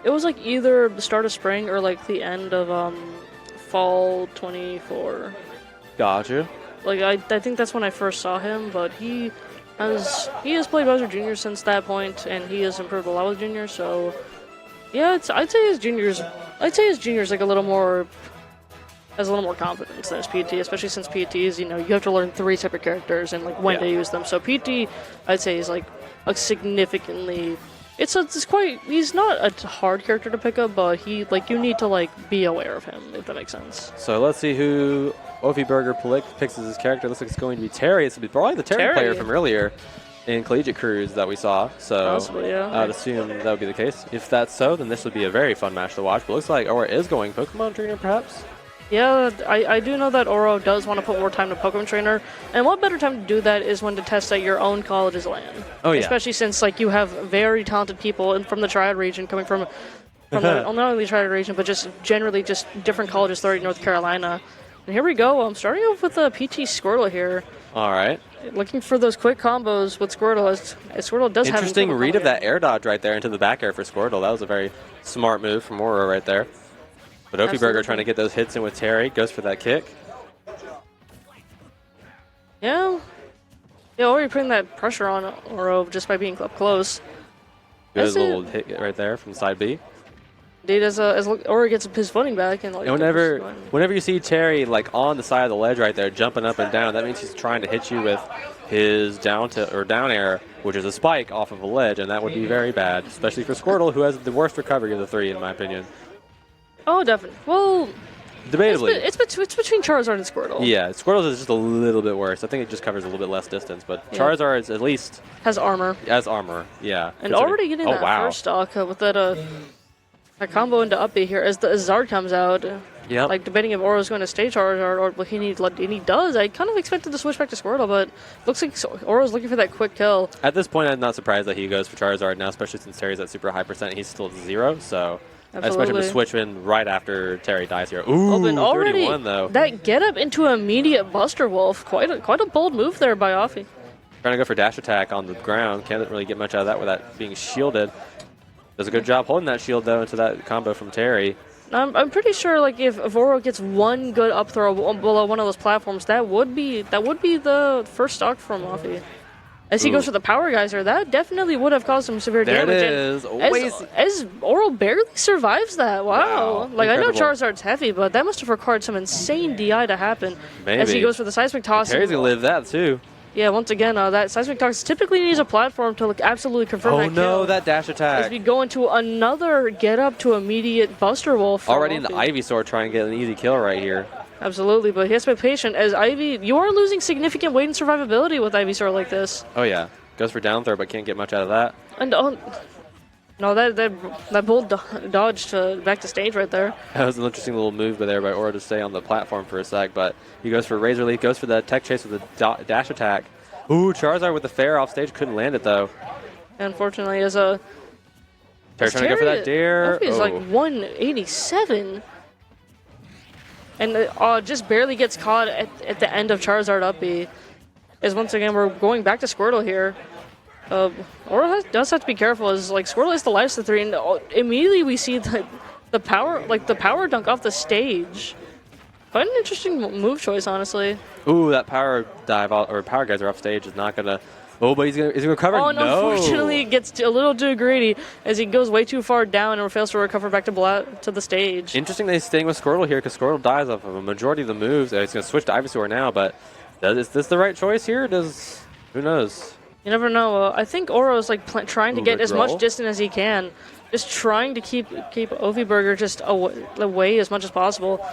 it was like either the start of spring or like the end of fall 24. Gotcha. Like I think that's when I first saw him, but he has played Bowser Jr. since that point, and he has improved a lot with Junior. So yeah, I'd say his junior's like a little more has a little more confidence than his PT, especially since PTs, you have to learn 3 separate characters and like when to use them. So PT, I'd say is like a significantly. He's not a hard character to pick up, but you need to like be aware of him, if that makes sense. So let's see who Ofyburger picks as his character. Looks like it's going to be Terry. It's probably the Terry player from earlier in Collegiate Cruise that we saw. So possibly, yeah. I would assume that would be the case. If that's so, then this would be a very fun match to watch. But it looks like Ora is going Pokemon Trainer, perhaps? Yeah, I do know that Oro does want to put more time to Pokemon Trainer, and what better time to do that is when to test at your own college's land. Oh yeah. Especially since like you have very talented people from the Triad region coming from the, not only the Triad region, but just generally just different colleges throughout North Carolina. And here we go. I'm starting off with the PT Squirtle here. All right. Looking for those quick combos with Squirtle, as Squirtle does have interesting read of that air dodge right there into the back air for Squirtle. That was a very smart move from Oro right there. But Ofyburger trying to get those hits in with Terry. Goes for that kick. Yeah. Yeah, already putting that pressure on Oro just by being up close. Good little hit right there from side B. Indeed, as Oro gets his footing back. And whenever you see Terry like on the side of the ledge right there, jumping up and down, that means he's trying to hit you with his down air, which is a spike off of a ledge, and that would be very bad, especially for Squirtle, who has the worst recovery of the 3, in my opinion. Oh, definitely. Well, debatably. It's between Charizard and Squirtle. Yeah, Squirtle's is just a little bit worse. I think it just covers a little bit less distance, but Charizard is at least... Has armor. Yeah. And already getting that first stock with that combo into up B here as the Zard comes out. Yeah. Like, debating if Oro's going to stay Charizard or what he does. I kind of expected to switch back to Squirtle, but looks like Oro's looking for that quick kill. At this point, I'm not surprised that he goes for Charizard now, especially since Terry's at super high %. He's still at 0, so... Absolutely. I expect him to switch in right after Terry dies here. Ooh, 31 though. That get up into immediate Buster Wolf. Quite a bold move there by Offy. Trying to go for dash attack on the ground. Can't really get much out of that without being shielded. Does a good job holding that shield though into that combo from Terry. I'm pretty sure like if Oro gets one good up throw below one of those platforms, that would be the first stock from Offy. As he goes for the Power Geyser, that definitely would have caused him severe damage. There it is. As Oro barely survives that. Wow. Like, incredible. I know Charizard's heavy, but that must have required some insane DI to happen. Maybe. As he goes for the Seismic Toss. Terry's going to live that, too. Yeah, once again, that Seismic Toss typically needs a platform to absolutely confirm that kill. Oh, no, that dash attack. As we go into another get up to immediate Buster Wolf. Already in the Ivysaur trying to get an easy kill right here. Absolutely, but he has to be patient as Ivy, you are losing significant weight and survivability with Ivysaur like this. Oh, yeah. Goes for down throw, but can't get much out of that. And no, that bold dodge back to stage right there. That was an interesting little move there by Oro to stay on the platform for a sec, but he goes for Razor Leaf, goes for the tech chase with the dash attack. Ooh, Charizard with the fair off stage, couldn't land it though. Unfortunately, as a Terry trying to go for that dare. He's like 187. And just barely gets caught at the end of Charizard up B. As once again, we're going back to Squirtle here. Oro does have to be careful as like Squirtle is the last of the 3, and immediately we see the power dunk off the stage. Quite an interesting move choice, honestly. Ooh, that power dive or power geyser off stage is not gonna. Oh, but is he gonna recover? Oh, and no. Unfortunately, it gets a little too greedy as he goes way too far down and fails to recover back to the stage. Interesting that he's staying with Squirtle here because Squirtle dies off of a majority of the moves. He's gonna switch to Ivysaur now, but is this the right choice here? Who knows? You never know. I think Oro is like trying to get as much distance as he can, just trying to keep Ofyburger just away as much as possible.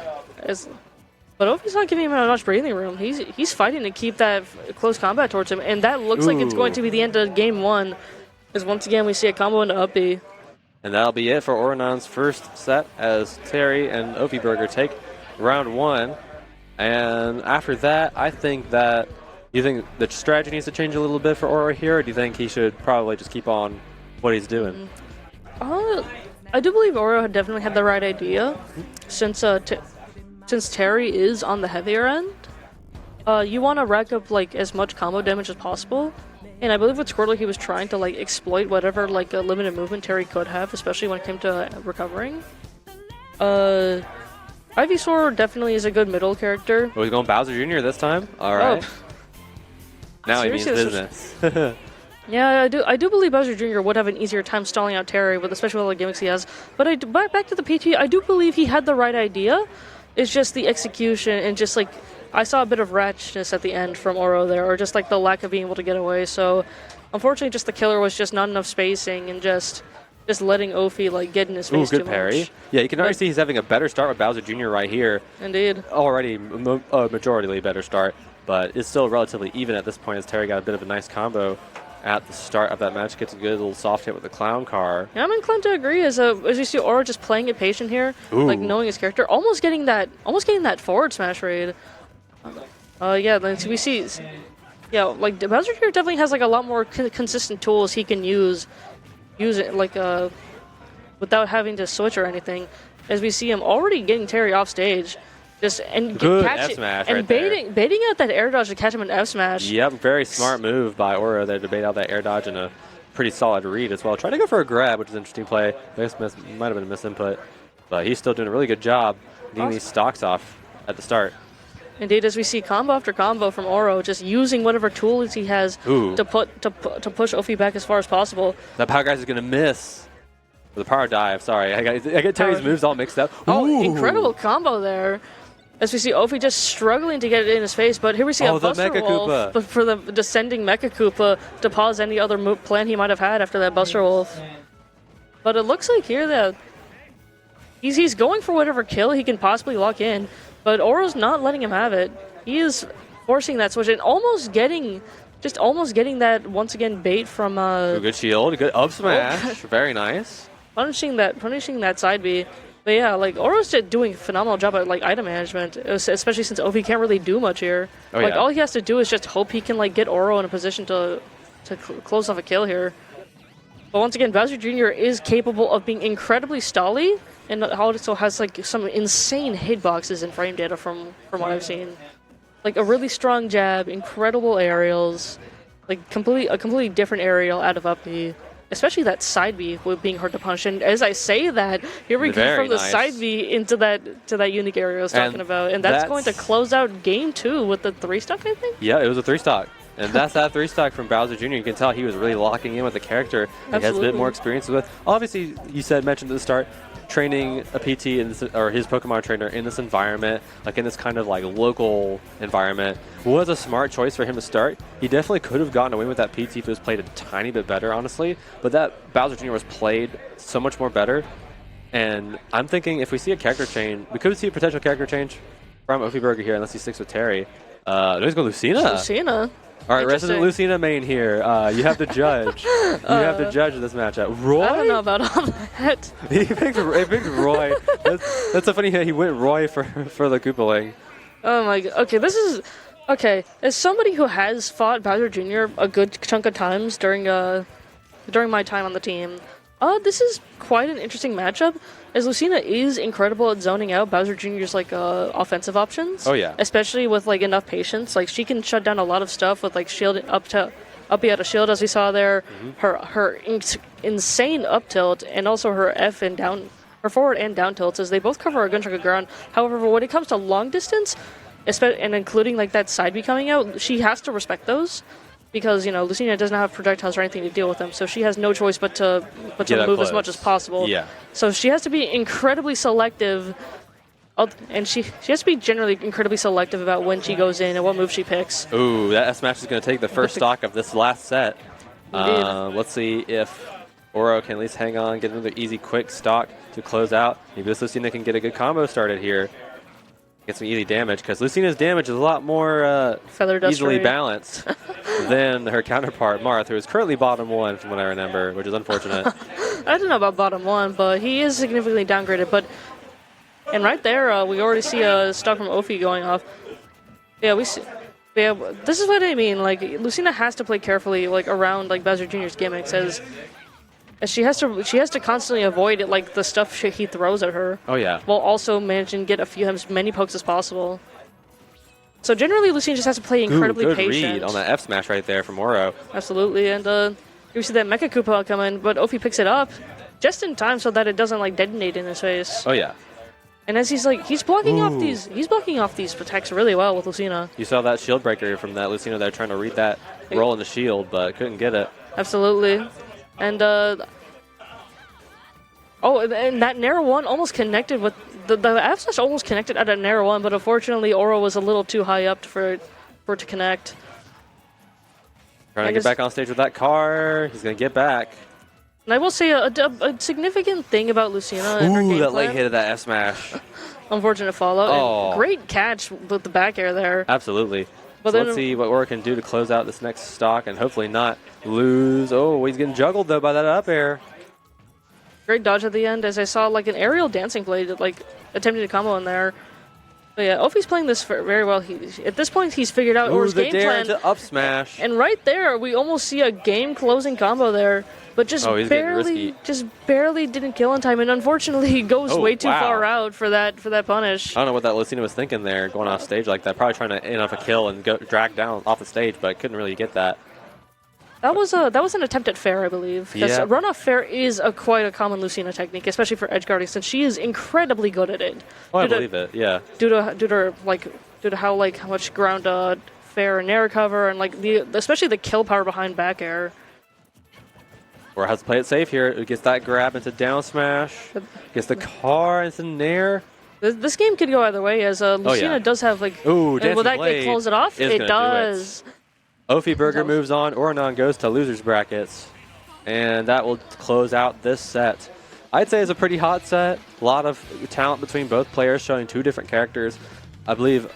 But Ovi's not giving him much breathing room. He's fighting to keep that close combat towards him, and that looks like it's going to be the end of game 1. As once again we see a combo into up B. And that'll be it for Oronon's first set as Terry and Ofyburger take round 1. And after that, I think that you think the strategy needs to change a little bit for Oro here, or do you think he should probably just keep on what he's doing? I do believe Oro definitely had the right idea, since Terry is on the heavier end. You want to rack up like as much combo damage as possible, And I believe with Squirtle, he was trying to like exploit whatever like a limited movement Terry could have, especially when it came to recovering. Ivysaur definitely is a good middle character. Oh, he's going Bowser Jr. this time? All right. Now he means business. Yeah, I do believe Bowser Jr. would have an easier time stalling out Terry, with especially with all the gimmicks he has. But back to the PT, I do believe he had the right idea. It's just the execution and just like I saw a bit of ratchetness at the end from Oro there, or just like the lack of being able to get away. So unfortunately, just the killer was just not enough spacing and just letting Ophi like get in his face good too parry. much. Yeah, you can already see he's having a better start with Bowser Jr. right here. Indeed. Already a majoritarily better start, but it's still relatively even at this point as Terry got a bit of a nice combo at the start of that match. Gets a good little soft hit with the clown car. Yeah, I'm inclined to agree. As you see Oro just playing it patient here, like knowing his character, almost getting that forward smash raid. Yeah, like we see, yeah, like Bowser here definitely has like a lot more consistent tools he can use it like without having to switch or anything. As we see him already getting Terry off stage, just and good catch F smash and right baiting out that air dodge to catch him in F smash. Yep, very smart move by Oro there to bait out that air dodge and a pretty solid read as well. Trying to go for a grab, which is an interesting play. Might have been a misinput, but he's still doing a really good job getting these stocks off at the start. Indeed, as we see combo after combo from Oro, just using whatever tools he has to push Ophi back as far as possible. That power guys is gonna miss. The power dive. Sorry, I get Terry's moves all mixed up. Oh, incredible combo there! As we see Ophi just struggling to get it in his face, but here we see a Buster Wolf, but for the descending Mecha Koopa to pause any other plan he might have had after that Buster Wolf. But it looks like here that he's going for whatever kill he can possibly lock in. But Oro's not letting him have it. He is forcing that switch and almost getting that once again bait from good shield, good up smash, very nice. Punishing that side B. But yeah, like Oro's just doing a phenomenal job at like item management, especially since Ophi can't really do much here. All he has to do is just hope he can like get Oro in a position to close off a kill here. But once again, Bowser Jr. is capable of being incredibly stally, and also has like some insane hitboxes and frame data from what I've seen. Like a really strong jab, incredible aerials, like a completely different aerial out of up B. Especially that side B with being hard to punish. And as I say that, here we go from the side B into that unique area I was talking about. And that's going to close out game 2 with the 3-stock, I think? Yeah, it was a 3-stock. And that's that 3-stock from Bowser Jr. You can tell he was really locking in with the character. He has a bit more experience with. Obviously, mentioned at the start, training a PT or his Pokemon trainer in this environment, like in this kind of like local environment, was a smart choice for him to start. He definitely could have gotten away with that PT if it was played a tiny bit better, honestly. But that Bowser Jr. was played so much more better. And I'm thinking if we see a character change, we could see a potential character change from Ofyburger here, unless he sticks with Terry. Let's go Lucina. Lucina. All right, resident Lucina main here. You have to judge. You have to judge this matchup. Roy? I don't know about all that. he picked Roy. That's so funny. He went Roy for the Koopaling. Oh my god. Okay, this is okay. As somebody who has fought Bowser Jr. a good chunk of times during my time on the team, this is quite an interesting matchup. As Lucina is incredible at zoning out Bowser Jr.'s like offensive options. Oh yeah. Especially with like enough patience. Like she can shut down a lot of stuff with like shield up B out of shield as we saw there. Her insane up tilt and also her forward and down tilts as they both cover a good chunk of ground. However, when it comes to long distance, and including like that side B coming out, she has to respect those. Because, Lucina doesn't have projectiles or anything to deal with them, so she has no choice but to move as much as possible. Yeah. So she has to be incredibly selective, and she has to be generally incredibly selective about when she goes in and what move she picks. Ooh, that S-Match is going to take the first stock of this last set. Let's see if Oro can at least hang on, get another easy, quick stock to close out. Maybe this Lucina can get a good combo started here. Get some easy damage, because Lucina's damage is a lot more easily balanced than her counterpart, Marth, who is currently bottom 1 from what I remember, which is unfortunate. I don't know about bottom 1, but he is significantly downgraded. And right there, we already see stuff from Ophi going off. Yeah, we see. Yeah, this is what I mean. Like Lucina has to play carefully, like around like Bowser Jr.'s gimmicks, as she has to constantly avoid it, like the stuff he throws at her. Oh yeah. While also managing to get as many pokes as possible. So generally, Lucina just has to play incredibly good patient. read on that F smash right there from Oro. Absolutely, and you see that Mecha Koopa come in, but Ophi picks it up just in time so that it doesn't like detonate in his face. Oh yeah. And as he's blocking off these attacks really well with Lucina. You saw that shield breaker from that Lucina there trying to read that roll in the shield, but couldn't get it. Absolutely, and and that narrow one almost connected with the F slash almost connected at a narrow one, but unfortunately Oro was a little too high up for it to connect. Trying to get back on stage with that car. He's gonna get back. And I will say a significant thing about Lucina and her game that plan. late hit of that F smash. Unfortunate follow. Oh. And great catch with the back air there. Absolutely. But So then, let's see what Oro can do to close out this next stock and hopefully not lose. Oh, he's getting juggled though by that up air. great dodge at the end as I saw like an aerial dancing blade attempting to combo in there. But yeah, Ophi's playing this very well. At this point, he's figured out Oro's game plan. To up smash. And right there, we almost see a game-closing combo there, but just barely didn't kill in time, and unfortunately, he goes way too far out for that punish. I don't know what that Lucina was thinking there, going off stage like that. Probably trying to end off a kill and go drag down off the stage, but couldn't really get that. That was an attempt at fair, I believe. Because run-off fair is quite a common Lucina technique, especially for edge guarding, since she is incredibly good at it. Oh, I believe it. Yeah. Due to how much ground fair and air cover and especially the kill power behind back air. Or has to play it safe here. It gets that grab into down smash. Gets the car into nair. This game could go either way, as Lucina does have Ooh, and will that close it off? It does. Ofyburger moves on. Oronon goes to losers brackets. And that will close out this set. I'd say it's a pretty hot set. A lot of talent between both players, showing two different characters. I believe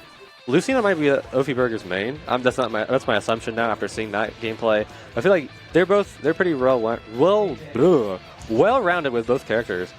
Lucina might be Ofyburger's main. That's my assumption now after seeing that gameplay. I feel like they're pretty well-rounded with both characters.